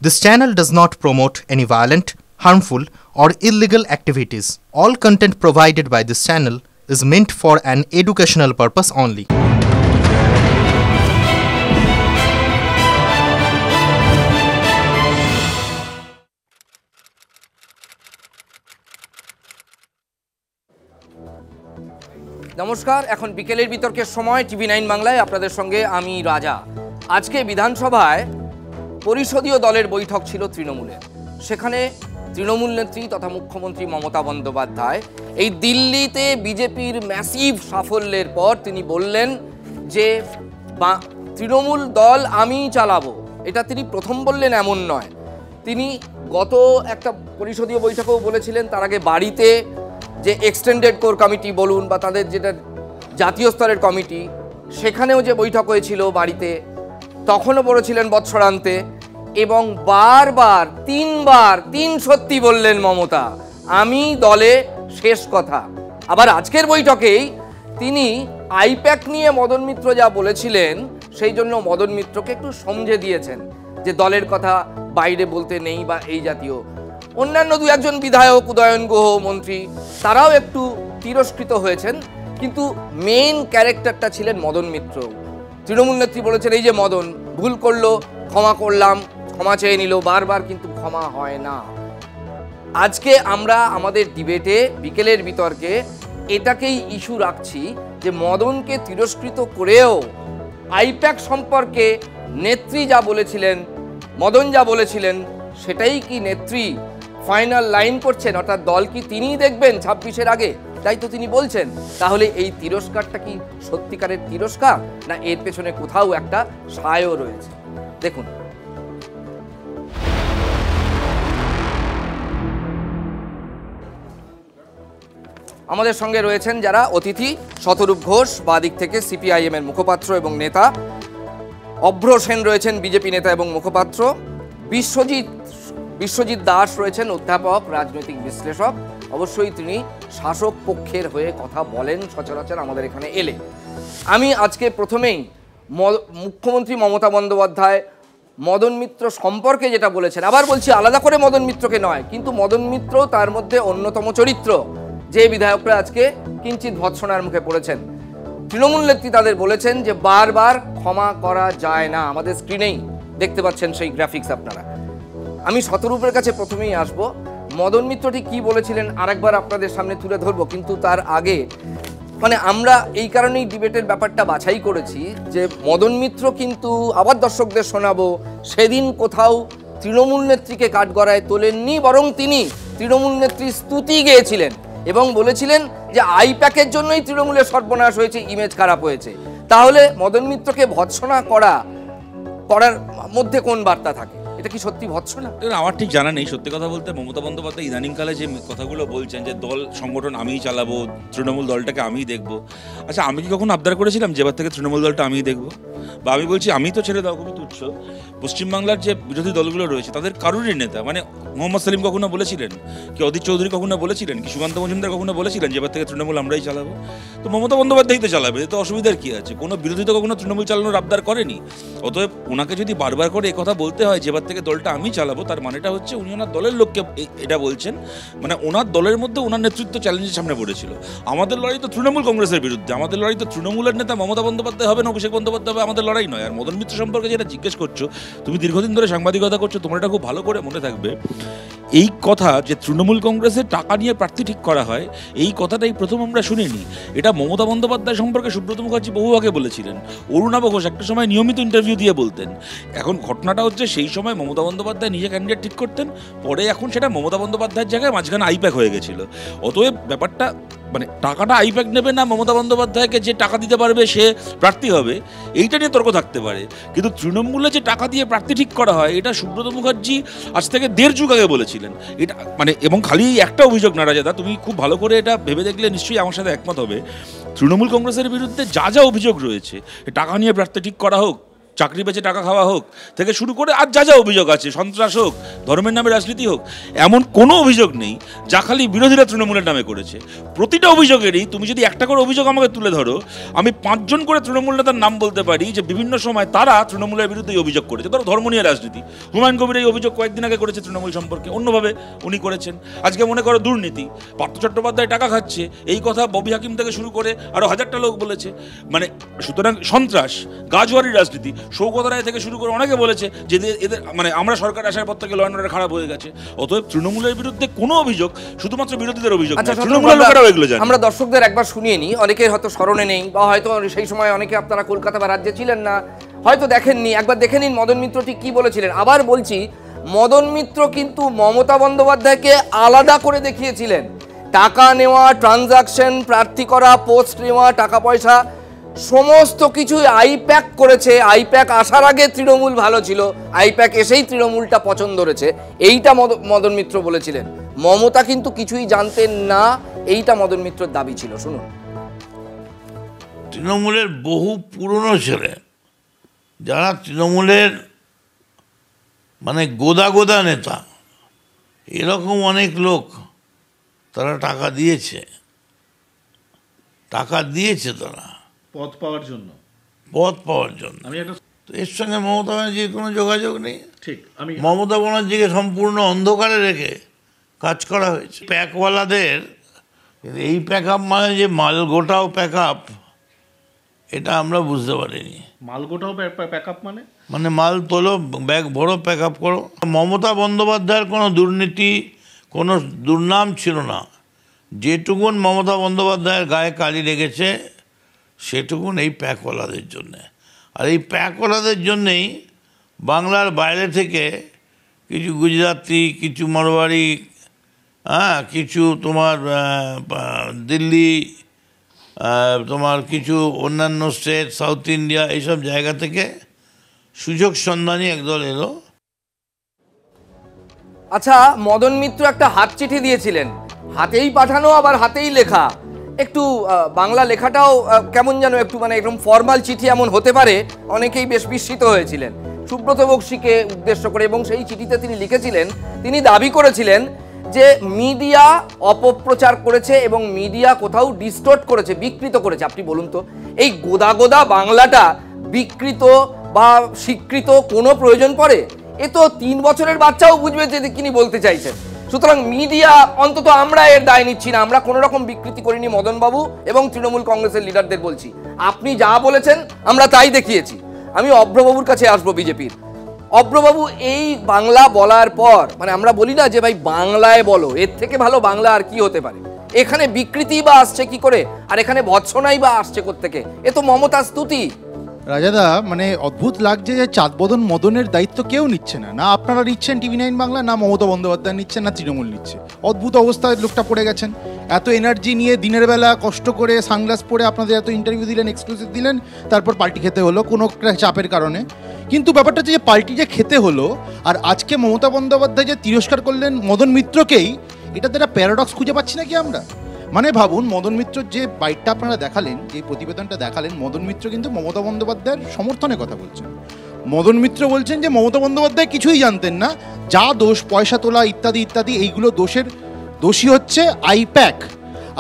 This channel does not promote any violent, harmful, or illegal activities. All content provided by this channel is meant for an educational purpose only. নমস্কার, এখন বিকেলের বিতর্কের সময় TV9 বাংলায় আপনাদের সঙ্গে আমি রাজা। আজকে বিধানসভায় পরিষদীয় দলের বৈঠক ছিল তৃণমূলের। সেখানে তৃণমূল নেত্রী তথা মুখ্যমন্ত্রী মমতা বন্দ্যোপাধ্যায় এই দিল্লিতে বিজেপির ম্যাসিভ সাফল্যের পর তিনি বললেন যে তৃণমূল দল আমিই চালাবো। এটা তিনি প্রথম বললেন এমন নয়, তিনি গত একটা পরিষদীয় বৈঠকেও বলেছিলেন। তার আগে বাড়িতে যে এক্সটেন্ডেড কোর কমিটি বলুন বা তাদের যেটা জাতীয় স্তরের কমিটি, সেখানেও যে বৈঠক হয়েছিল বাড়িতে, তখনও বলেছিলেন বৎসরান্তে, এবং বারবার তিন সত্যি বললেন মমতা, আমি দলে শেষ কথা। আবার আজকের বৈঠকেই তিনি আইপ্যাক নিয়ে মদন মিত্র যা বলেছিলেন সেই জন্য মদন মিত্রকে একটু সমঝে দিয়েছেন যে দলের কথা বাইরে বলতে নেই বা এই জাতীয়। অন্যান্য দু একজন বিধায়ক, উদয়ন গুহ মন্ত্রী, তারাও একটু তিরস্কৃত হয়েছেন, কিন্তু মেইন ক্যারেক্টারটা ছিলেন মদন মিত্র। তৃণমূল নেত্রী বলেছেন এই যে মদন ভুল করলো, ক্ষমা করলাম, ক্ষমা চেয়ে নিল, বারবার কিন্তু ক্ষমা হয় না। আজকে আমরা আমাদের ডিবেটে বিকেলের বিতর্কে এটাকেই ইস্যু রাখছি যে মদনকে তিরস্কৃত করেও আইপ্যাক সম্পর্কে নেত্রী যা বলেছিলেন, মদন যা বলেছিলেন, সেটাই কি নেত্রী ফাইনাল লাইন করছেন, অর্থাৎ দল কি তিনিই দেখবেন 26-এর আগে, তাই তো তিনি বলছেন। তাহলে এই তিরস্কারটা কি সত্যিকারের তিরস্কার, না এর পেছনে কোথাও একটা সায়ও রয়েছে? দেখুন, আমাদের সঙ্গে রয়েছেন যারা অতিথি: শতরূপ ঘোষ বাদিক থেকে সিপিআইএম এর মুখপাত্র এবং নেতা, অভ্র সেন রয়েছেন বিজেপি নেতা এবং মুখপাত্র, বিশ্বজিৎ দাস রয়েছেন অধ্যাপক, রাজনৈতিক বিশ্লেষক। অবশ্যই তিনি শাসক পক্ষের হয়ে কথা বলেন সচরাচর আমাদের এখানে এলে। আমি আজকে প্রথমেই মুখ্যমন্ত্রী মমতা বন্দ্যোপাধ্যায় মদন মিত্র সম্পর্কে যেটা বলেছেন, আবার বলছি আলাদা করে মদন মিত্রকে নয়, কিন্তু মদন মিত্র তার মধ্যে অন্যতম চরিত্র, যে বিধায়করা আজকে কিঞ্চিত ভৎসনার মুখে পড়েছেন। তৃণমূল নেত্রী তাদের বলেছেন যে বারবার ক্ষমা করা যায় না। আমাদের স্ক্রিনেই দেখতে পাচ্ছেন সেই গ্রাফিক্স আপনারা। আমি শতরূপের কাছে প্রথমেই আসব। মদন মিত্র ঠিক কী বলেছিলেন আরেকবার আপনাদের সামনে তুলে ধরবো, কিন্তু তার আগে আমরা এই কারণেই ডিবেটের ব্যাপারটা বাছাই করেছি যে মদন মিত্র কিন্তু আবার দর্শকদের শোনাবো, সেদিন কোথাও তৃণমূল নেত্রীকে কাঠগড়ায় তোলেননি, বরং তিনি তৃণমূল নেত্রীর স্তুতি গেয়েছিলেন এবং বলেছিলেন যে আইপ্যাকের জন্যই তৃণমূলের সর্বনাশ হয়েছে, ইমেজ খারাপ হয়েছে। তাহলে মদন মিত্রকে ভৎসনা করার মধ্যে কোন বার্তা থাকে? এটা কি সত্যি ভৎসনা? আমার ঠিক জানা নেই। সত্যি কথা বলতে মমতা বন্দ্যোপাধ্যায় ইদানিংকালে যে কথাগুলো বলছেন যে দল সংগঠন আমিই চালাবো, তৃণমূল দলটাকে আমিই দেখবো। আচ্ছা, আমি কি কখনো আবদার করেছিলাম যে এবার থেকে তৃণমূল দলটা আমিই দেখবো? বা আমি বলছি আমি তো ছেড়ে দাও, খুবই তুচ্ছ। পশ্চিমবাংলার যে বিরোধী দলগুলো রয়েছে তাদের কারোরই নেতা, মোহাম্মদ সেলিম কখনো বলেছিলেন, কি অধীর চৌধুরী কখনো বলেছিলেন, কি সুকান্ত মজুমদার কখনো বলেছিলেন যে এবার থেকে তৃণমূল আমরাই চালাবো? তো মমতা বন্দ্যোপাধ্যায় তো চালাবে, তো অসুবিধার কি আছে? কোনো বিরোধী তো কখনো তৃণমূল চালানোর আবদার করেনি। অতএব ওনাকে যদি বারবার করে কথা বলতে হয় যে এবার থেকে দলটা আমি চালাবো, তার মানেটা হচ্ছে উনি ওনার দলের লোককে এটা বলছেন। ওনার দলের মধ্যে ওনার নেতৃত্ব চ্যালেঞ্জের সামনে পড়েছিল। আমাদের লড়াই তো তৃণমূল কংগ্রেসের বিরুদ্ধে, আমাদের লড়াই তো তৃণমূলের নেতা মমতা বন্দ্যোপাধ্যায় হবে না অভিষেক বন্দ্যোপাধ্যায় হবে, আমাদের লড়াই নয়। আর মদন মিত্র সম্পর্কে যেটা জিজ্ঞেস করছো, তুমি দীর্ঘদিন ধরে সাংবাদিকতা করছো, তোমার এটা খুব ভালো করে মনে থাকবে। এই কথা যে তৃণমূল কংগ্রেসের টাকা নিয়ে প্রার্থী ঠিক করা হয়, এই কথাটাই প্রথম আমরা শুনিনি। এটা মমতা বন্দ্যোপাধ্যায় সম্পর্কে সুব্রত মুখার্জি বহু আগে বলেছিলেন, অরুণাভ ঘোষ একটা সময় নিয়মিত ইন্টারভিউ দিয়ে বলতেন। এখন ঘটনাটা হচ্ছে সেই সময় মমতা বন্দ্যোপাধ্যায় নিজে ক্যান্ডিডেট ঠিক করতেন, পরে এখন সেটা মমতা বন্দ্যোপাধ্যায়ের জায়গায় মাঝখানে আইপ্যাক হয়ে গেছিল। অতএব ব্যাপারটা টাকাটা আইপ্যাক নেবে না মমতা বন্দ্যোপাধ্যায়কে যে টাকা দিতে পারবে সে প্রার্থী হবে, এইটা নিয়ে তর্ক থাকতে পারে। কিন্তু তৃণমূলে যে টাকা দিয়ে প্রার্থী ঠিক করা হয়, এটা সুব্রত মুখার্জি আজ থেকে 1.5 যুগ আগে বলেছিলেন। এটা এবং খালি একটা অভিযোগ না রাজাদা, তুমি খুব ভালো করে এটা ভেবে দেখলে নিশ্চয়ই আমার সাথে একমত হবে। তৃণমূল কংগ্রেসের বিরুদ্ধে যা যা অভিযোগ রয়েছে, টাকা নিয়ে প্রার্থী ঠিক করা হোক, চাকরি পেয়েছে টাকা খাওয়া হোক থেকে শুরু করে আর যা যা অভিযোগ আছে, সন্ত্রাস হোক, ধর্মের নামে রাজনীতি হোক, এমন কোনো অভিযোগ নেই যা খালি বিরোধীরা তৃণমূলের নামে করেছে। প্রতিটা অভিযোগেরই তুমি যদি একটা করে অভিযোগ আমাকে তুলে ধরো, আমি 5 জন করে তৃণমূল নেতার নাম বলতে পারি যে বিভিন্ন সময় তারা তৃণমূলের বিরুদ্ধে এই অভিযোগ করেছে। ধরো ধর্ম নিয়ে রাজনীতি, হুমায়ুন কবির এই অভিযোগ কয়েকদিন আগে করেছে তৃণমূল সম্পর্কে, অন্যভাবে উনি করেছেন। আজকে মনে করো দুর্নীতি, পার্থ চট্টোপাধ্যায় টাকা খাচ্ছে, এই কথা ববি হাকিম থেকে শুরু করে আরো 1000টা লোক বলেছে। মানে সুতরাং সন্ত্রাস, গাজওয়ারি রাজনীতি, সৌগত রায় থেকে শুরু করে অনেকে বলেছে যে এদের মানে আমরা সরকার আসার পর থেকে ল অ্যান্ড অর্ডার খারাপ হয়ে গেছে। অতএব তৃণমূলের বিরুদ্ধে কোনো অভিযোগ শুধুমাত্র বিরোধীদের অভিযোগ, তৃণমূলের লোকেরাও এগুলো জানে। আমরা দর্শকদের একবার শুনিয়ে নিই, অনেকের হয়তো স্মরণে নেই বা হয়তো সেই সময় অনেকে আপনারা কলকাতা বা রাজ্যে ছিলেন না, হয়তো দেখেননি, একবার দেখে নিন মদন মিত্র ঠিক কি বলেছিলেন। আবার বলছি, মদন মিত্র কিন্তু মমতা বন্দ্যোপাধ্যায়কে আলাদা করে দেখিয়েছিলেন। টাকা নেওয়া, ট্রানজাকশন, প্রার্থী করা, পোস্ট নেওয়া, টাকা পয়সা সমস্ত কিছুই আইপ্যাক করেছে। আইপ্যাক আসার আগে তৃণমূল ভালো ছিল, আইপ্যাক এসেই তৃণমূলটা পছন্দ করেছে, এইটা মদন মিত্র বলেছিলেন। মমতা কিন্তু কিছুই জানতেন না, এইটা মদন মিত্রের দাবি ছিল। শুনুন। তৃণমূলের বহু পুরনো ছেলে যারা তৃণমূলের মানে গোদা গোদা নেতা, এরকম অনেক লোক তারা টাকা দিয়েছে তারা পদ পাওয়ার জন্য। তো এর সঙ্গে মমতা ব্যানার্জির কোনো যোগাযোগ নেই। ঠিক, আমি মমতা ব্যানার্জিকে সম্পূর্ণ অন্ধকারে রেখে কাজ করা হয়েছে। প্যাকওয়ালাদের এই প্যাক আপ মানে যে মাল গোটাও প্যাক আপ, এটা আমরা বুঝতে পারিনি। মালগোটাও প্যাক আপ মানে মাল তোলো, ব্যাগ ভরো, প্যাক আপ করো। মমতা বন্দ্যোপাধ্যায়ের কোনো দুর্নীতি, কোনো দুর্নাম ছিল না। যেটুকুন মমতা বন্দ্যোপাধ্যায়ের গায়ে কালি লেগেছে সেটুকুন এই প্যাকওয়ালাদের জন্যে। আর এই প্যাকওয়ালাদের জন্যেই বাংলার বাইরে থেকে কিছু গুজরাটি, কিছু মারোয়ারি, কিছু তোমার দিল্লি, তোমার কিছু অন্যান্য স্টেট, সাউথ ইন্ডিয়া, এইসব জায়গা থেকে সুযোগ সন্ধানী একদল এলো। আচ্ছা, মদন মিত্র একটা হাত চিঠি দিয়েছিলেন, হাতেই পাঠানো আবার হাতেই লেখা। একটু বাংলা লেখাটাও কেমন যেন একটু মানে একদম ফর্মাল চিঠি এমন হতে পারে, অনেকেই বেশ বিস্মিত হয়েছিলেন সুব্রত বক্সিকে উদ্দেশ্য করে। এবং সেই চিঠিতে তিনি লিখেছিলেন, তিনি দাবি করেছিলেন যে মিডিয়া অপপ্রচার করেছে এবং মিডিয়া কোথাও ডিস্টোর্ট করেছে, বিকৃত করেছে। আপনি বলুন তো, এই গোদা গোদা বাংলাটা বিকৃত বা স্বীকৃত কোনো প্রয়োজন পড়ে? এ তো 3 বছরের বাচ্চাও বুঝবে যে তিনি বলতে চাইছেন। সুতরাং মিডিয়া, অন্তত আমরা এর দায় নিচ্ছি না, আমরা কোনো রকম বিকৃতি করিনি। মদনবাবু এবং তৃণমূল কংগ্রেসের লিডারদের বলছি, আপনি যা বলেছেন আমরা তাই দেখিয়েছি। আমি অভ্রবাবুর কাছে আসবো, বিজেপির অভ্রবাবু। এই বাংলা বলার পর মানে আমরা বলি না যে ভাই বাংলায় বলো, এর থেকে ভালো বাংলা আর কি হতে পারে? এখানে বিকৃতি বা আসছে কি করে, আর এখানে ভৎসনাই বা আসছে কোত্থেকে? এ তো মমতা স্তুতি। রাজাদা, মানে অদ্ভুত লাগছে যে চাঁদবদন মদনের দায়িত্ব কেউ নিচ্ছে না। না আপনারা নিচ্ছেন TV9 বাংলা, না মমতা বন্দ্যোপাধ্যায় নিচ্ছেন, না তৃণমূল নিচ্ছে। অদ্ভুত অবস্থায় লোকটা পড়ে গেছেন। এত এনার্জি নিয়ে দিনের বেলা কষ্ট করে সানগ্লাস পরে আপনাদের এত ইন্টারভিউ দিলেন, এক্সক্লুসিভ দিলেন, তারপর পার্টি খেতে হলো কোনো চাপের কারণে। কিন্তু ব্যাপারটা হচ্ছে যে পার্টি যে খেতে হলো, আর আজকে মমতা বন্দ্যোপাধ্যায় যে তিরস্কার করলেন মদন মিত্রকেই, এটাতে একটা প্যারাডক্স খুঁজে পাচ্ছি নাকি আমরা? মানে ভাবুন, মদন মিত্রর যে বাইটটা আপনারা দেখালেন, যে প্রতিবেদনটা দেখালেন, মদন মিত্র কিন্তু মমতা বন্দ্যোপাধ্যায়ের সমর্থনে কথা বলছেন। মদন মিত্র বলছেন যে মমতা বন্দ্যোপাধ্যায় কিছুই জানতেন না, যা দোষ, পয়সা তোলা ইত্যাদি ইত্যাদি, এইগুলো দোষী হচ্ছে আইপ্যাক।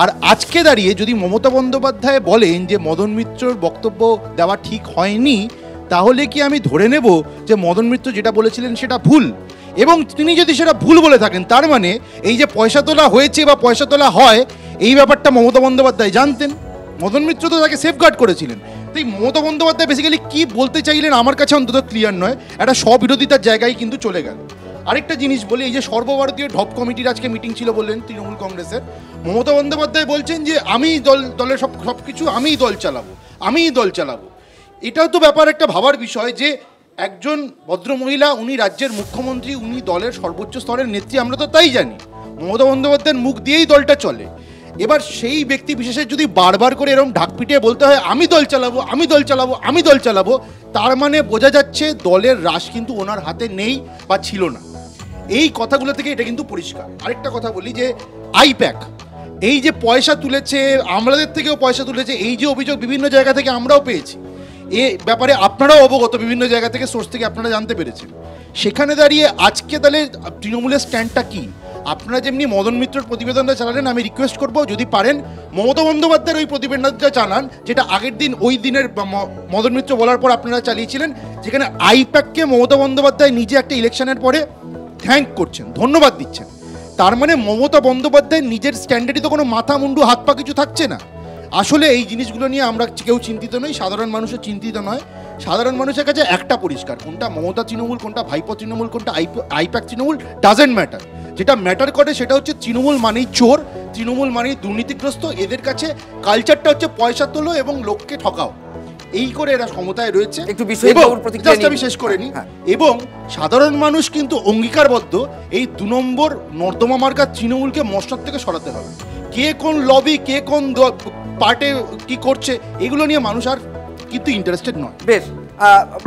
আর আজকে দাঁড়িয়ে যদি মমতা বন্দ্যোপাধ্যায় বলেন যে মদন মিত্রর বক্তব্য দেওয়া ঠিক হয়নি, তাহলে কি আমি ধরে নেব যে মদন মিত্র যেটা বলেছিলেন সেটা ভুল? এবং তিনি যদি সেটা ভুল বলে থাকেন, তার মানে এই যে পয়সা তোলা হয়েছে বা পয়সা তোলা হয়, এই ব্যাপারটা মমতা বন্দ্যোপাধ্যায় জানতেন। মদন মিত্র তো তাকে সেফগার্ড করেছিলেন। তাই মমতা বন্দ্যোপাধ্যায় বেসিক্যালি কি বলতে চাইলেন আমার কাছে অন্তত ক্লিয়ার নয়, একটা স্ববিরোধিতার জায়গায় কিন্তু চলে গেল। আরেকটা জিনিস বলি, এই যে সর্বভারতীয় ঢপ কমিটির আজকে মিটিং ছিল বললেন তৃণমূল কংগ্রেসের, মমতা বন্দ্যোপাধ্যায় বলছেন যে আমি দলের সব কিছু আমিই দল চালাবো। এটাও তো ব্যাপার একটা ভাবার বিষয় যে একজন ভদ্রমহিলা, উনি রাজ্যের মুখ্যমন্ত্রী, উনি দলের সর্বোচ্চ স্তরের নেত্রী, আমরা তো তাই জানি। মমতা বন্দ্যোপাধ্যায়ের মুখ দিয়েই দলটা চলে। এবার সেই ব্যক্তি বিশেষের যদি বারবার করে এরকম ঢাক পিটিয়ে বলতে হয় আমি দল চালাবো, তার মানে বোঝা যাচ্ছে দলের রাশ কিন্তু ওনার হাতে নেই বা ছিল না। এই কথাগুলো থেকে এটা কিন্তু পরিষ্কার। আরেকটা কথা বলি যে আইপ্যাক, এই যে পয়সা তুলেছে, আমাদের থেকেও পয়সা তুলেছে, এই যে অভিযোগ বিভিন্ন জায়গা থেকে আমরাও পেয়েছি, এ ব্যাপারে আপনারাও অবগত, বিভিন্ন জায়গা থেকে সোর্স থেকে আপনারা জানতে পেরেছেন। সেখানে দাঁড়িয়ে আজকে তাহলে তৃণমূলের স্ট্যান্ডটা কী? আপনারা যেমনি মদন মিত্রর প্রতিবেদনটা চালালেন, আমি রিকোয়েস্ট করব যদি পারেন মমতা বন্দ্যোপাধ্যায়ের ওই প্রতিবেদনটা চালান, যেটা আগের দিন ওই দিনের মদন মিত্র বলার পর আপনারা চালিয়েছিলেন, যেখানে আইপ্যাককে মমতা বন্দ্যোপাধ্যায় নিজে একটা ইলেকশনের পরে থ্যাঙ্ক করছেন, ধন্যবাদ দিচ্ছেন। তার মানে মমতা বন্দ্যোপাধ্যায় নিজের স্ট্যান্ডার্ডই তো কোনো মাথা মুন্ডু হাত পা কিছু থাকছে না। আসলে এই জিনিসগুলো নিয়ে আমরা কেউ চিন্তিত নই, সাধারণ মানুষও চিন্তিত নয়। সাধারণ মানুষের কাছে একটা পরিষ্কার, কোনটা মমতা তৃণমূল, কোনটা ভাইপো তৃণমূল, কোনটা আইপ্যাক তৃণমূল, ডাজেন্ট ম্যাটার। যেটা ম্যাটার করে সেটা হচ্ছে তৃণমূল মানেই চোর, তৃণমূল মানেই দুর্নীতিগ্রস্ত, এদের কাছে কালচারটা হচ্ছে পয়সা তোলো এবং লোককে ঠকাও, এই করে এরা ক্ষমতায় রয়েছে। একটু বিষয়বাবুর প্রতিক্রিয়া নিন। আমি শেষ করে নিই। এবং সাধারণ মানুষ কিন্তু অঙ্গীকারবদ্ধ এই 2 নম্বর নর্দমা মার্কা তৃণমূলকে মশলার থেকে সরাতে হবে। কে কোন লবি, কে কোন পার্টে কি করছে, এগুলো নিয়ে মানুষ আর কিন্তু ইন্টারেস্টেড নয়। বেশ,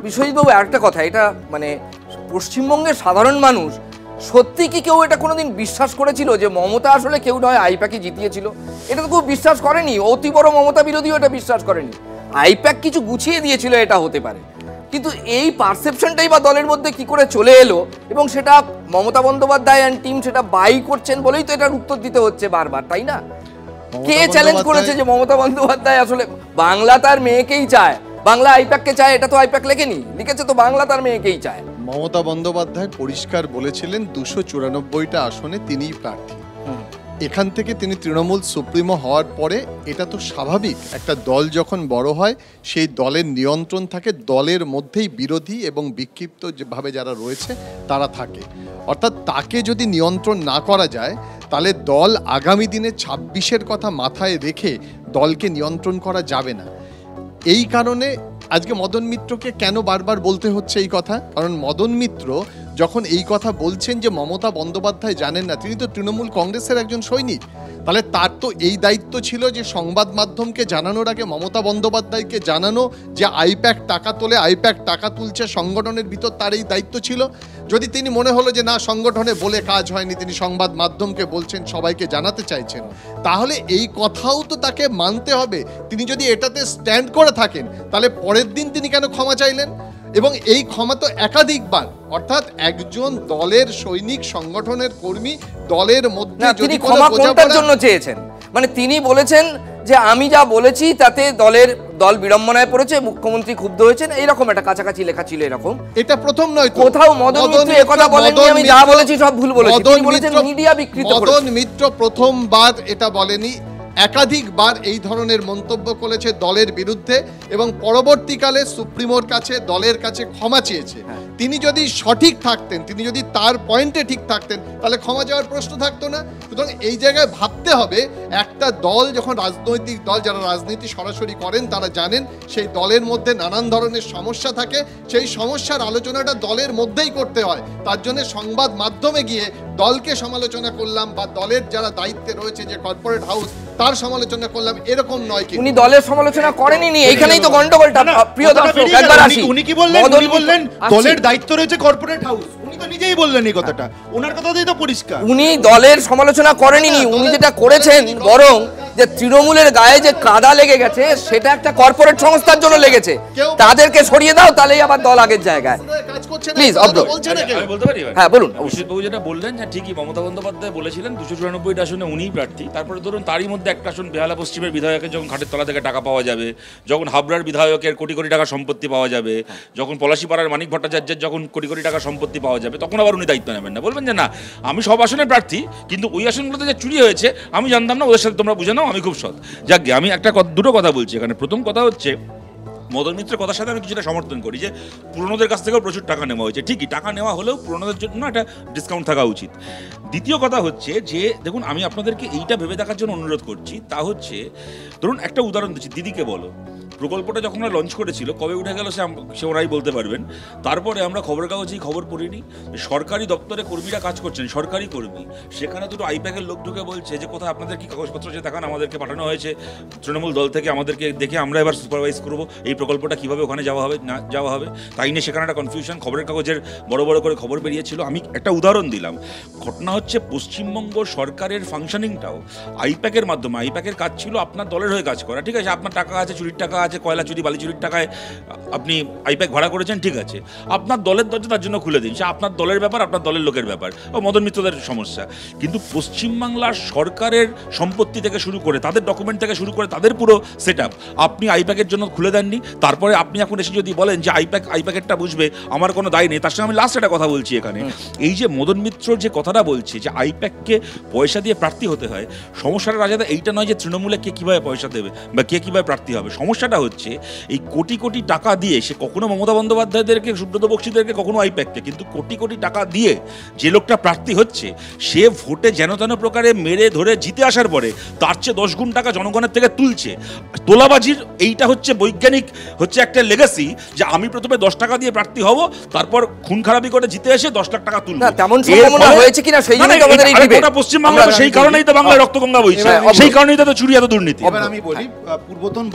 বিশ্বজিৎবাবু আরেকটা কথা, এটা মানে পশ্চিমবঙ্গের সাধারণ মানুষ সত্যি কি কেউ এটা কোনোদিন বিশ্বাস করেছিল যে মমতা আসলে কেউ নয় আইপ্যাকই জিতিয়েছিল? এটা তো খুব বিশ্বাস করেনি, অতি বড় মমতা বিরোধীও এটা বিশ্বাস করেনি। আইপ্যাক কিছু গুছিয়ে দিয়েছিল, এটা হতে পারে, কিন্তু এই পারসেপশনটাই বা দলের মধ্যে কি করে চলে এলো, এবং সেটা মমতা বন্দ্যোপাধ্যায় অ্যান্ড টিম সেটা বাই করছেন বলেই তো এটার উত্তর দিতে হচ্ছে বারবার, তাই না? কে চ্যালেঞ্জ করেছে যে মমতা বন্দ্যোপাধ্যায় আসলে বাংলা তার মেয়েকেই চায়, বাংলা আইপ্যাককে চায়? এটা তো আইপ্যাক লেখেনি, লিখেছে তো বাংলা তার মেয়েকেই চায়। মমতা বন্দ্যোপাধ্যায় পরিষ্কার বলেছিলেন 294টা আসনে তিনিই প্রার্থী। এখান থেকে তিনি তৃণমূল সুপ্রিমো হওয়ার পরে এটা তো স্বাভাবিক, একটা দল যখন বড় হয় সেই দলের নিয়ন্ত্রণ থাকে, দলের মধ্যেই বিরোধী এবং বিক্ষিপ্ত যেভাবে যারা রয়েছে তারা থাকে। অর্থাৎ তাকে যদি নিয়ন্ত্রণ না করা যায় তাহলে দল আগামী দিনে 26-এর কথা মাথায় রেখে দলকে নিয়ন্ত্রণ করা যাবে না। এই কারণে আজকে মদন মিত্রকে কেন বারবার বলতে হচ্ছে এই কথা, কারণ মদন মিত্র যখন এই কথা বলছেন যে মমতা বন্দ্যোপাধ্যায় জানেন না, তিনি তো তৃণমূল কংগ্রেসের একজন সৈনিক, তাহলে তার তো এই দায়িত্ব ছিল যে সংবাদ মাধ্যমকে জানানোর আগে মমতা বন্দ্যোপাধ্যায়কে জানানো যে আইপ্যাক টাকা তোলে, আইপ্যাক টাকা তুলছে সংগঠনের ভিতর, তার এই দায়িত্ব ছিল। যদি তিনি মনে হলো যে না সংগঠনে বলে কাজ হয়নি, তিনি সংবাদ মাধ্যমকে বলছেন, সবাইকে জানাতে চাইছেন, তাহলে এই কথাও তো তাকে মানতে হবে। তিনি যদি এটাতে স্ট্যান্ড করে থাকেন তাহলে পরের দিন তিনি কেন ক্ষমা চাইলেন? এবং এই ক্ষমা তো একাধিকবার, অর্থাৎ একজন দলের সৈনিক, সংগঠনের কর্মী, দলের মধ্যে তিনি ক্ষমা কোনটার জন্য চেয়েছেন? মানে তিনি বলেছেন যে আমি যা বলেছি তাতে দল বিড়ম্বনায় পড়েছে, মুখ্যমন্ত্রী ক্ষুব্ধ হয়েছেন, এইরকম একটা কাছাকাছি লেখা ছিল এরকম। এটা প্রথম নয়, কোথাও মদন মিত্র একথা বলেননি আমি যা বলেছি সব ভুল বলেছি, তিনি বলেছেন মিডিয়া বিকৃত করেছে। মদন মিত্র প্রথমবার এটা বলেনি, একাধিকবার এই ধরনের মন্তব্য করেছে দলের বিরুদ্ধে এবং পরবর্তীকালে সুপ্রিমোর কাছে, দলের কাছে ক্ষমা চেয়েছে। তিনি যদি সঠিক থাকতেন, তিনি যদি তার পয়েন্টে ঠিক থাকতেন, তাহলে ক্ষমা যাওয়ার প্রশ্ন থাকতো না। সুতরাং এই জায়গায় ভাবতে হবে, একটা দল যখন রাজনৈতিক দল, যারা রাজনীতি সরাসরি করেন তারা জানেন সেই দলের মধ্যে নানান ধরনের সমস্যা থাকে, সেই সমস্যার আলোচনাটা দলের মধ্যেই করতে হয়। তার জন্য সংবাদ মাধ্যমে গিয়ে দলকে সমালোচনা করলাম বা দলের যারা দায়িত্বে রয়েছে যে কর্পোরেট হাউস তার সমালোচনা করলাম, এরকম নয়। কি উনি দলের সমালোচনা করেননি, এইখানেই তো গন্ডগোলটা। প্রিয় দর্শক, একবার আসি, উনি কি বললেন? উনি বললেন দলের দায়িত্ব রয়েছে কর্পোরেট হাউস, উনি তো নিজেই বললেন এই কথাটা, ওনার কথাতেই তো পরিষ্কার। উনি দলের সমালোচনা করেননি, উনি যেটা করেছেন বরং যে তৃণমূলের গায়ে যে কাদা লেগে গেছে সেটা একটা কর্পোরেট সংস্থার জন্য লেগেছে, তাদেরকে সরিয়ে দাও তাহলেই আবার দল আগের জায়গায়। প্লিজ অব্দ আমি বলতে পারি? হ্যাঁ বলুন। অভিষেকবাবু যেটা বললেন যে ঠিকই, মমতা বন্দ্যোপাধ্যায় বলেছিলেন 294টা আসনে উনিই প্রার্থী। তারপরে ধরুন তারই মধ্যে একটা আসন বেহালা পশ্চিমের বিধায়কের যখন ঘাটের তলা থেকে টাকা পাওয়া যাবে, যখন হাবড়ার বিধায়কের কোটি কোটি টাকা সম্পত্তি পাওয়া যাবে, যখন পলাশীপাড়ার মানিক ভট্টাচার্যের যখন কোটি কোটি টাকা সম্পত্তি পাওয়া যাবে, তখন আবার উনি দায়িত্ব নেবেন না, বলবেন যে না আমি সব আসনের প্রার্থী, কিন্তু ওই আসনগুলোতে যে চুরি হয়েছে আমি জানতাম না, ওদের সাথে তোমরা বুঝে নাও, আমি খুব সৎ। যাক, আমি দুটো কথা বলছি এখানে। প্রথম কথা হচ্ছে মদন মিত্রের কথার সাথে আমি কিছুটা সমর্থন করি যে পুরনোদের কাছ থেকেও প্রচুর টাকা নেওয়া হয়েছে, ঠিকই টাকা নেওয়া হলেও পুরনোদের জন্য একটা ডিসকাউন্ট থাকা উচিত। দ্বিতীয় কথা হচ্ছে যে দেখুন, আমি আপনাদেরকে এইটা ভেবে দেখার জন্য অনুরোধ করছি, তা হচ্ছে ধরুন একটা উদাহরণ দিচ্ছি, দিদিকে বলো প্রকল্পটা যখন ওরা লঞ্চ করেছিল, কবে উঠে গেল সে ওরাই বলতে পারবেন। তারপরে আমরা খবরের কাগজেই খবর পড়িনি, সরকারি দপ্তরে কর্মীরা কাজ করছেন, সরকারি কর্মী, সেখানে দুটো আইপ্যাকের লোক ঢুকে বলছে যে কোথায় আপনাদের কি কাগজপত্র যে দেখান, আমাদেরকে পাঠানো হয়েছে তৃণমূল দল থেকে, আমাদেরকে দেখে আমরা এবার সুপারভাইজ করবো এই প্রকল্পটা কীভাবে ওখানে যাওয়া হবে না যাওয়া হবে, তাই নিয়ে সেখানে একটা কনফিউশন, খবরের কাগজের বড় বড় করে খবর বেরিয়েছিল। আমি একটা উদাহরণ দিলাম। ঘটনা হচ্ছে পশ্চিমবঙ্গ সরকারের ফাংশনিংটাও আইপ্যাকের মাধ্যমে, আইপ্যাকের কাজ ছিল আপনার দলের হয়ে কাজ করা, ঠিক আছে, আপনার টাকা আছে, চুরির টাকা আছে, আছে কয়লা চুরি বালি চুরির টাকায় আপনি আইপ্যাক ভাড়া করেছেন, ঠিক আছে, আপনার দলের দরজা তার জন্য খুলে দিন, সে আপনার দলের ব্যাপার, আপনার দলের লোকের ব্যাপার, ও মদন মিত্রদের সমস্যা। কিন্তু পশ্চিমবাংলার সরকারের সম্পত্তি থেকে শুরু করে তাদের ডকুমেন্ট থেকে শুরু করে তাদের পুরো সেট আপ আপনি আইপ্যাকের জন্য খুলে দেননি। তারপরে আপনি এখন এসে যদি বলেন যে আইপ্যাকেরটা বুঝবে, আমার কোনো দায় নেই, তার সঙ্গে আমি লাস্ট একটা কথা বলছি এখানে, এই যে মদন মিত্রর যে কথাটা বলছে যে আইপ্যাককে পয়সা দিয়ে প্রার্থী হতে হয়, সমস্যাটা রাজাদা এইটা নয় যে তৃণমূলে কে কীভাবে পয়সা দেবে বা কে কীভাবে প্রার্থী হবে। সমস্যাটা হচ্ছে এই কোটি কোটি টাকা দিয়ে, সে কখনো মমতা বন্দ্যোপাধ্যায়দেরকে, সুব্রত বক্সীদেরকে, কখনো আইপ্যাককে, কিন্তু কোটি কোটি টাকা দিয়ে যে লোকটা প্রার্থী হচ্ছে সে ভোটে যেন তেন প্রকারে মেরে ধরে জিতে আসার পরে তার চেয়ে 10 গুণ টাকা জনগণের থেকে তুলছে। তোলাবাজির এইটা হচ্ছে বৈজ্ঞানিক হচ্ছে একটা লেগাসি, যে আমি প্রথমে 10 টাকা দিয়ে প্রার্থী হব, তারপর খুন খারাপি করে জিতে এসে 10 লাখ টাকা তুলব। তেমন সম্ভাবনা হয়েছে কিনা সেই জন্যই তো আমাদের এই ডিবেট। পশ্চিমবাংলা, সেই কারণেই তো বাংলায় রক্তগঙ্গা বইছে, সেই কারণেই তো চুরি এত দুর্নীতি। এবার আমি বলি, পূর্বতন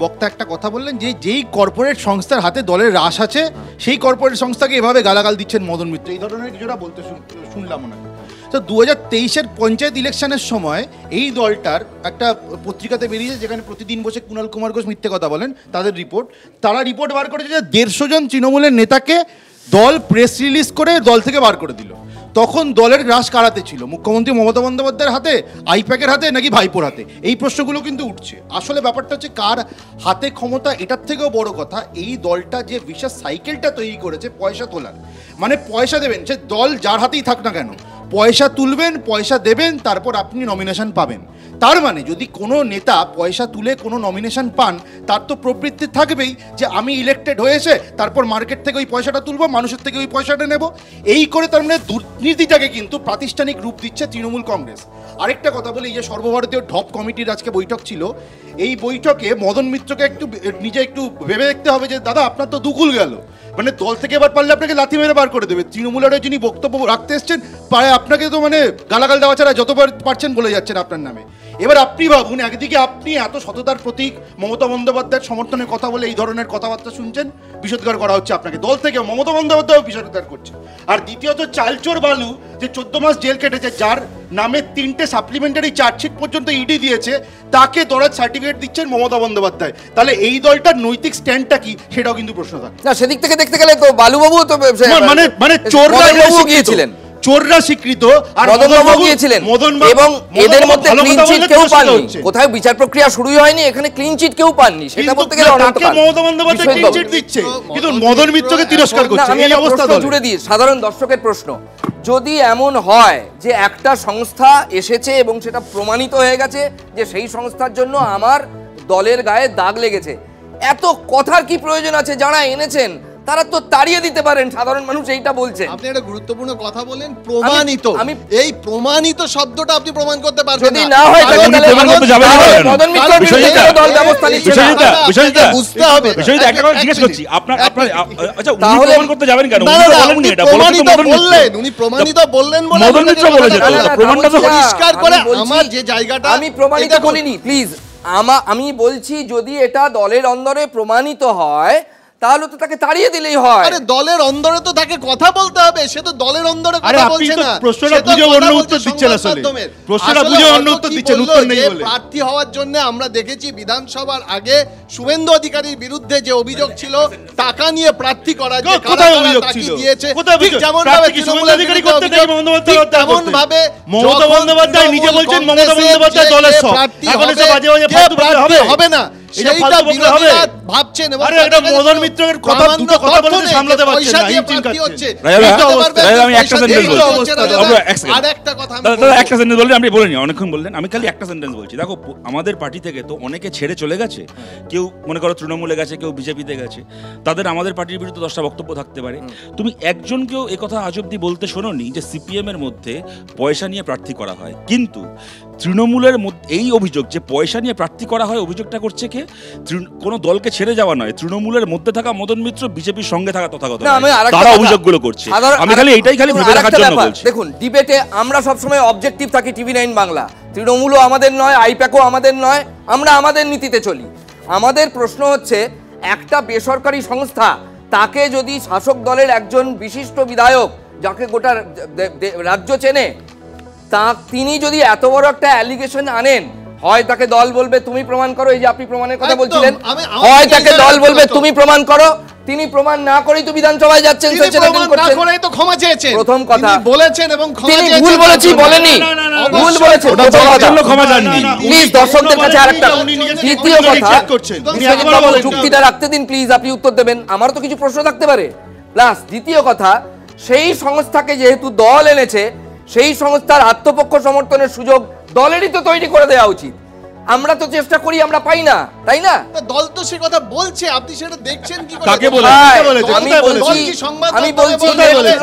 বক্তা একটা কথা বললেন যে যেই কর্পোরেট সংস্থার হাতে দলের রাশ আছে সেই কর্পোরেট সংস্থাকে এভাবে গালাগাল দিচ্ছেন মদন মিত্র, এই ধরনের কিছুটা বলতে শুনলাম না। তো 2023-এর পঞ্চায়েত ইলেকশনের সময় এই দলটার একটা পত্রিকাতে বেরিয়েছে, যেখানে প্রতিদিন বসে কুণাল কুমার ঘোষ মিথ্যে কথা বলেন, তাদের রিপোর্ট, তারা রিপোর্ট বার করেছে যে 150 জন তৃণমূলের নেতাকে দল প্রেস রিলিজ করে দল থেকে বার করে দিল। তখন দলের গ্রাস কারাতে ছিল, মুখ্যমন্ত্রী মমতা বন্দ্যোপাধ্যায়ের হাতে, আইপ্যাকের হাতে, নাকি ভাইপোর হাতে, এই প্রশ্নগুলো কিন্তু উঠছে। আসলে ব্যাপারটা হচ্ছে কার হাতে ক্ষমতা, এটার থেকেও বড় কথা এই দলটা যে বিশেষ সাইকেলটা তৈরি করেছে পয়সা তোলার, মানে পয়সা দেবেন, সে দল যার হাতেই থাক না কেন, পয়সা তুলবেন, পয়সা দেবেন, তারপর আপনি নমিনেশন পাবেন। তার মানে যদি কোনো নেতা পয়সা তুলে কোনো নমিনেশন পান, তার তো প্রবৃত্তি থাকবেই যে আমি ইলেক্টেড হয়েছে, তারপর মার্কেট থেকে ওই পয়সাটা তুলবো, মানুষের থেকে ওই পয়সাটা নেব। এই করে তার মানে দুর্নীতিটাকে কিন্তু প্রাতিষ্ঠানিক রূপ দিচ্ছে তৃণমূল কংগ্রেস। আরেকটা কথা বলি, এই যে সর্বভারতীয় ঢপ কমিটির আজকে বৈঠক ছিল, এই বৈঠকে মদন মিত্রকে নিজে একটু ভেবে দেখতে হবে যে দাদা আপনার তো দুকুল গেল, মানে দল থেকে এবার পারলে আপনাকে লাথি মেরে বার করে দেবে। তৃণমূলের যিনি বক্তব্য রাখতে এসছেন, পায়ে আপনাকে তো মানে গালাগাল দেওয়া ছাড়া যতবার পারছেন বলে যাচ্ছেন আপনার নামে। এবার আপনি ভাবুন, একদিকে আপনি এত সততার প্রতীক মমতা বন্দ্যোপাধ্যায়ের সমর্থনের কথা বলে এই ধরনের কথাবার্তা শুনছেন, বিষোদ্গার করা হচ্ছে আপনাকে দল থেকে, মমতা বন্দ্যোপাধ্যায় বিষোদ্গার করছে। আর দ্বিতীয়ত চালচোর বালু, যে 14 মাস জেল কেটেছে, যার নামে 3টে সাপ্লিমেন্টারি চার্জশিট পর্যন্ত ইডি দিয়েছে, তাকে দরাজ সার্টিফিকেট দিচ্ছেন মমতা বন্দ্যোপাধ্যায়। তাহলে এই দলটার নৈতিক স্ট্যান্ডটা কি, সেটাও কিন্তু প্রশ্ন থাকে। না, সেদিক থেকে দেখতে গেলে তো বালুবাবু তো মানে চোররা গিয়েছিলেন, চোররা স্বীকৃত, আর মদনবাবু গিয়েছিলেন, এবং এদের মধ্যে ক্লিন চিট কেউ পাননি, কোথাও বিচার প্রক্রিয়া শুরুই হয়নি, এখানে ক্লিন চিট কেউ পাননি, সেটা বলতে গেলে অনন্তকাল মমতা বন্দ্যোপাধ্যায় ক্লিন চিট দিচ্ছে, কিন্তু মদন মিত্রকে তিরস্কার করছে। এই অবস্থা জুড়ে দিয়ে সাধারণ দর্শকের প্রশ্ন, যদি এমন হয় যে একটা সংস্থা এসেছে এবং সেটা প্রমাণিত হয়ে গেছে যে সেই সংস্থার জন্য আমার দলের গায়ে দাগ লেগেছে, এত কথার কি প্রয়োজন আছে? যারা এনেছেন তারা তো তাড়িয়ে দিতে পারেন, সাধারণ মানুষ এইটা বলছে। আপনি একটা গুরুত্বপূর্ণ কথা বলেন, প্রমাণিত। এই প্রমাণিত শব্দটা আপনি প্রমাণ করতে পারবেন যদি না হয় তাহলে প্রমাণ করতে যাবেন না, মদন মিত্র বিরুদ্ধে দল ব্যবস্থা নিচ্ছে না, বিষয়টা বুঝতে হবে। বিষয়টা একটা কথা জিজ্ঞেস করছি, আপনার আচ্ছা উনি তাহলে প্রমাণ করতে যাবেন কেন? উনি প্রমাণিত বললেন, উনি প্রমাণিত বললেন বলে মদন মিত্র বলেছে, প্রমাণটা তো পরিষ্কার করে আমার যে জায়গাটা, আমি প্রমাণিত বলিনি, প্লিজ। আমি বলছি যদি এটা দলের অন্দরে প্রমাণিত হয় তাহলে তো তাকে তাড়িয়ে দিলেই হয়। আরে দলের অন্দরে তো তাকে কথা বলতে হবে, সে তো দলের অন্দরে কথা বলছে না। প্রশ্নটা বুঝে অন্য উত্তর দিচ্ছেন, আসলে প্রশ্নটা বুঝে অন্য উত্তর দিচ্ছেন, উত্তর নেই বলে। প্রার্থী হওয়ার জন্য আমরা দেখেছি বিধানসভার আগে শুভেন্দু অধিকারীর বিরুদ্ধে যে অভিযোগ ছিল টাকা নিয়ে প্রার্থী করা, যে কোথায় অভিযোগ ছিল, দিয়েছে, ঠিক যেমন ভাবে শুভেন্দু অধিকারী করতে দেয় তেমন ভাবে মমতা বন্দ্যোপাধ্যায় নিজে বলছেন মমতা বন্দ্যোপাধ্যায় দলের সব, এখন এসে বাজে বাজে ফালতু বললে হবে না, সেইটা বিরোধীরা ভাবছেন। এবং আরে এটা মদন মিত্রের কথা, দুটো কথা বলে সামলাতে পারছেন না, এই চিন্তা হচ্ছে। আমি একটা সেন্টেন্স বলছি, আর একটা কথা দাদা একটা সেন্টেন্স বললেন, আপনি বলেন অনেকক্ষণ বললেন, আমি খালি একটা সেন্টেন্স বলছি। দেখো আমাদের পার্টি থেকে তো অনেকে ছেড়ে চলে গেছে, কেউ মনে করো তৃণমূলে গেছে, কেউ বিজেপিতে গেছে, তাদের আমাদের পার্টির বিরুদ্ধে 10টা বক্তব্য থাকতে পারে। তুমি একজনকেও এই কথা আজ অব্দি বলতে শোনোনি যে সিপিএম এর মধ্যে পয়সা নিয়ে প্রার্থী করা হয়, কিন্তু তৃণমূলের মধ্যে এই অভিযোগ যে পয়সা নিয়ে প্রার্থী করা হয়, অভিযোগটা করছে কে? কোনো দলকে ছেড়ে যাওয়া নয়, তৃণমূলের মধ্যে থাকা মদন মিত্র বিজেপির সঙ্গে থাকা তথাগত, তারা অভিযোগগুলো করছে। আমি খালি এইটাই খালি ভেবে রাখার জন্য বলছি। দেখুন, ডিবেটে আমরা সবসময় অবজেক্টিভ থাকি, TV9 বাংলা। তৃণমূলও আমাদের নয়, আইপ্যাকও আমাদের নয়, আমরা আমাদের নীতিতে চলি। আমাদের প্রশ্ন হচ্ছে, একটা বেসরকারি সংস্থা, তাকে যদি শাসক দলের একজন বিশিষ্ট বিধায়ক, যাকে গোটা রাজ্য চেনে, তিনি যদি এত বড় একটা অ্যালিগেশন আনেন, হয় তাকে দল বলবে তুমি প্রমাণ করো, এই যে আপনি প্রমাণের কথা একদম, বলছিলেন, আমার হয় তাকে নিজের দল বলবে একদম। তুমি প্রমাণ করো, তিনি প্রমাণ না করেই তো বিধানসভায় যাচ্ছেন, তিনি সেচেন প্রমাণ না করছেন। করেই তো ক্ষমা চেয়েছেন। প্রথম কথা, তিনি বলেছেন এবং ক্ষমা তিনি চেয়েছেন। ভুল বলেছি বলেনি, ভুল বলেছে প্রথম কথা। ক্ষমা চাননি। প্লিজ দর্শকদের কাছে আরেকটা দ্বিতীয় কথা, করছেন। বিশ্বজিৎ বাবু যুক্তিটা রাখতে দিন প্লিজ, আপনি উত্তর দেবেন, আমারও তো কিছু প্রশ্ন থাকতে পারে। প্লাস দ্বিতীয় কথা, সেই সংস্থাকে যেহেতু দল এনেছে, সেই সংস্থার আত্মপক্ষ সমর্থনের সুযোগ দলেরই তো তৈরি করে দেওয়া উচিত। আমরা তো চেষ্টা করি, আমরা পাই না, তাই না? দল তো সে কথা বলছে, আপনি সেটা দেখছেন কি করে? কাকে বলে? ভাই, বলেছে? আমি কোথায় বলছি, দল কি সংবাদ আমি মাধ্যমে বলছি বলে? যে বলেছে?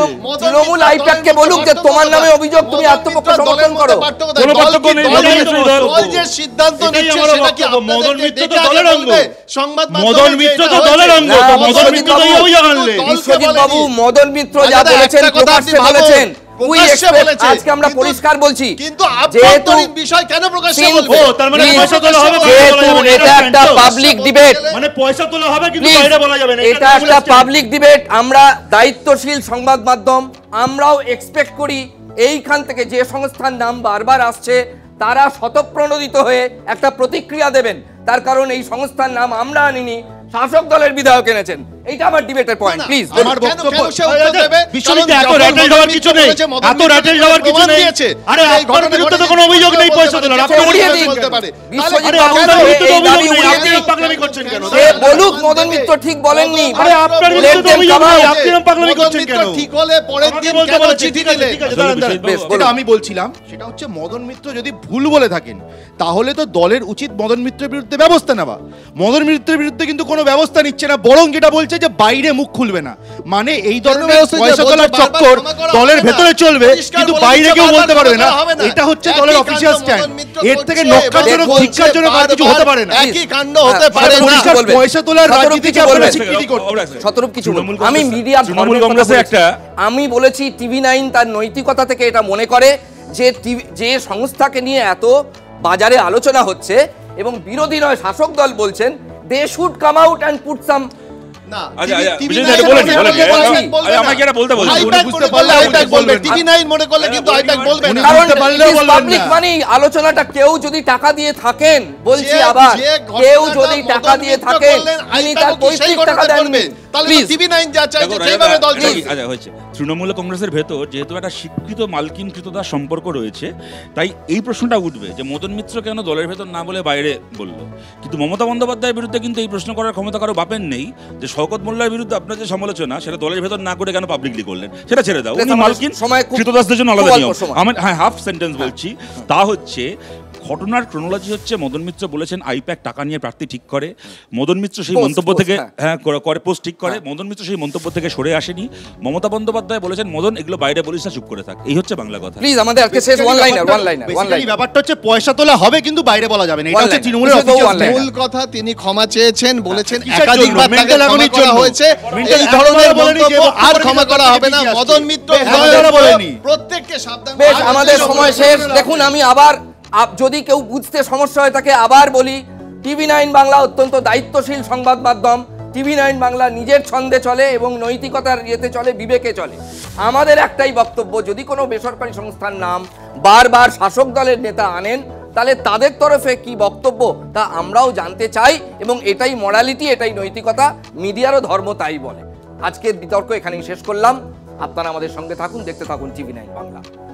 তৃণমূল আইপ্যাককে বলুক যে তোমার নামে অভিযোগ, তুমি আত্মপক্ষ সমর্থন করো। কোনো পার্থক্য নেই, দল দল যে সিদ্ধান্ত এটাই নিচ্ছে আমার সেটা কি বক্তব্য। আপনাদেরকে মদন মিত্র তো দেখে আগে দলের অঙ্গ। বলবে? সংবাদ মাধ্যমে মদন যে মিত্র এটা তো হয়েছে। দলের অঙ্গ, না, তো মদন বিশ্বজিৎ মিত্র তো বাবু, এই অভিযোগ আনলে। দলকে বিশ্বজিৎ বাবু, বলেনি। মদন মিত্র যা দাদা, বলেছেন একটা কথা প্রকাশ্যে আপনি ভাবুন। বলেছেন, উই প্রকাশ্যে এক্সপেক্ট, বলেছে। আজকে আমরা কিন্তু- পরিষ্কার বলছি, কিন্তু যেহেতু আভ্যন্তরীণ বিষয় কেন প্রকাশ্যে Please, বলবে? ও, তার মানে please, পয়সা তোলা হবে, বাইরে যেহেতু বলা যাবে না, এটা এটা একটা তো। পাবলিক ডিবেট, মানে পয়সা তোলা হবে কিন্তু Please, বাইরে বলা যাবে না, এটা একটা পাবলিক ডিবেট, আমরা দায়িত্বশীল সংবাদ মাধ্যম, আমরাও এক্সপেক্ট করি এইখান থেকে যে সংস্থার নাম বারবার আসছে তারা স্বতঃপ্রণোদিত হয়ে একটা প্রতিক্রিয়া দেবেন। তার কারণ এই সংস্থার নাম আমরা আনিনি, শাসক দলের বিধায়ক এনেছেন। এইটা আমার ডিবেটের পয়েন্ট। প্লিজ আমার বক্তব্য কেন সে উত্তর দেবে? বিশ্বজিৎ, কারণ এত যখন র্যাটেল মদন দেওয়ার মিত্র কিছু নেই, বলেছে, মদন এত মিত্র র্যাটেল দেওয়ার কিছু প্রমাণ নেই। দিয়েছে। আরে এই আপনার ঘটনা বিরুদ্ধে তো ঘটেছে, কোনো অভিযোগ নেই বলতে পয়সা পারে। তোলার, সে আপনার উড়িয়ে বিরুদ্ধে দিন। বলতে পারে। বিশ্বজিৎ আরে বাবু, আপনার বিরুদ্ধে তো এই অভিযোগ দাবি নেই, উড়িয়ে আপনি দিন। এরকম পাগলামি করছেন কেন? সে বলুক মদন মিত্র ঠিক বলেননি, আরে আপনার বিরুদ্ধে Let তো them অভিযোগ come নেই, out. আপনি এরকম পাগলামি মদন করছেন মিত্র কেন? ঠিক হলে পরের আমাকে দিন বলতে কেন বলো, চিঠি ঠিক আছে, দিলে? ঠিক আছে, দাঁড়ান, দাঁড়ান। বেশ, যেটা আমি বলছিলাম সেটা হচ্ছে মদন মিত্র যদি ভুল বলে থাকেন তাহলে তো দলের উচিত মদন মিত্রের বিরুদ্ধে ব্যবস্থা নেওয়া। মদন মিত্রের বিরুদ্ধে কিন্তু কোনো ব্যবস্থা নিচ্ছে না, বরং যেটা বলছে যে বাইরে মুখ খুলবে না। মানে এই ধরনের ব্যবস্থা নিতে পয়সা বলছে, তোলার বারবার চক্কর ক্ষমা করা দলের হবে না। ভেতরে চলবে, পরিষ্কার কিন্তু বলে বাইরে দিচ্ছে, কেউ বারবার বলতে পারবে না। ক্ষমা করা হবে না। এটা হচ্ছে একই দলের কাণ্ড অফিসিয়াল মদন স্ট্যান্ড। মিত্র এর থেকে করছে, নক্কারজনক, এবং ধিক্কারজনক আর কিছু হতে পারে না। একই কাণ্ড হতে হ্যাঁ, পারে শতরূপ না। কিছু বলবেন। পয়সা তোলার শতরূপ রাজনীতিকে কিছু আপনারা বলবেন। স্বীকৃতি করতে। শতরূপ কিছু বলুন। তৃণমূল আমি কংগ্রেস- মিডিয়া তৃণমূল কংগ্রেসে একটা- আমি বলেছি TV9 তার নৈতিকতা থেকে এটা মনে করে যে যে সংস্থাকে নিয়ে এত বাজারে আলোচনা হচ্ছে এবং বিরোধী নয় শাসক দল বলছেন they should come out and put some. না, আচ্ছা, TV9 আচ্ছা, বিজয় দা, বলেন, বলেন। বলবে আরে না। আমাকে এটা বলতে বলুন। আইপ্যাক বুঝতে মনে পারলে করলে আইপ্যাক আইপ্যাক বলবে, বলবেন। TV9 মনে করলে কিন্তু আইপ্যাক বলবে না। উনি কারণ বুঝতে পারলেও বলবেন পাবলিক না। মানে আলোচনাটা কেউ যদি টাকা দিয়ে থাকেন, বলছি যে- আবার যে কেউ ঘটনাটা যদি টাকা মদন দিয়ে মিত্র থাকেন করলেন, তিনি আইপ্যাকও তার কি সেই পৈতৃক টাকা ঘটনা দেননি। করবে? তাহলে প্লিজ TV9 যা চাইছে দেখো, সেইভাবে দল রাজা, চলবে। আচ্ছা, হয়েছে। তৃণমূল কংগ্রেসের ভেতর যেহেতু একটা স্বীকৃত মালকিনকৃততার সম্পর্ক রয়েছে, তাই এই প্রশ্নটা উঠবে যে মদন মিত্র কেন দলের ভেতর না বলে বাইরে বলল। কিন্তু মমতা বন্দ্যোপাধ্যায়ের বিরুদ্ধে কিন্তু এই প্রশ্ন করার ক্ষমতা কারো বাপের নেই যে শওকত মোল্লার বিরুদ্ধে আপনার যে সমালোচনা সেটা দলের ভেতর না করে কেন পাবলিকলি করলেন, সেটা ছেড়ে দাও। উনি আমাদের মালকিন, সময় খুব- কৃতদাসদের জন্য খুব আলাদা অল্প নিয়ম। সময়। আমি হাফ সেন্টেন্স বলছি, তা হচ্ছে ঘটনার ক্রোনোলজি হচ্ছে মদন মিত্র বলেছেন আইপ্যাক টাকা নিয়ে প্রার্থী ঠিক করে। মদন মিত্র সেই Post, মন্তব্য post, থেকে হ্যাঁ। করে পোস্ট ঠিক করে। মদন মিত্র সেই মন্তব্য থেকে সরে আসেনি। মমতা বন্দ্যোপাধ্যায় বলেছেন মদন এগুলো বাইরে বলিস না, চুপ করে থাক। এই হচ্ছে বাংলা কথা। প্লিজ আমাদের আজকে শেষ ওয়ান লাইনার Basically ব্যাপারটা হচ্ছে পয়সা তোলা হবে কিন্তু বাইরে বলা যাবে না। এটা One হচ্ছে line. তৃণমূলের This is the official one line. Stand. মূল কথা তিনি ক্ষমা চেয়েছেন, বলেছেন কিসের জন্য? একাধিকবার তাকে Mental ক্ষমা agony-র করা জন্য। হয়েছে। Mental এই ধরনের agony বলেনি যে মন্তব্য আর বক্তব্য ক্ষমা করা হবে না। বেরিয়ে আসছে। মদন মিত্র বেশ, বলেনি। প্রত্যেককে সাবধান বেশ, করা আমাদের হয়েছে। সময় শেষ। দেখুন আমি আবার যদি কেউ বুঝতে সমস্যা হয় তাকে আবার বলি, TV9 বাংলা অত্যন্ত দায়িত্বশীল সংবাদ মাধ্যম। TV9 বাংলা নিজের ছন্দে চলে এবং নৈতিকতার ইয়েতে চলে, বিবেকে চলে। আমাদের একটাই বক্তব্য, যদি কোনো বেসরকারি সংস্থার নাম বারবার শাসক দলের নেতা আনেন তাহলে তাদের তরফে কি বক্তব্য তা আমরাও জানতে চাই এবং এটাই মরালিটি, এটাই নৈতিকতা, মিডিয়ারও ধর্ম তাই বলে। আজকের বিতর্ক এখানেই শেষ করলাম। আপনারা আমাদের সঙ্গে থাকুন, দেখতে থাকুন TV9 বাংলা।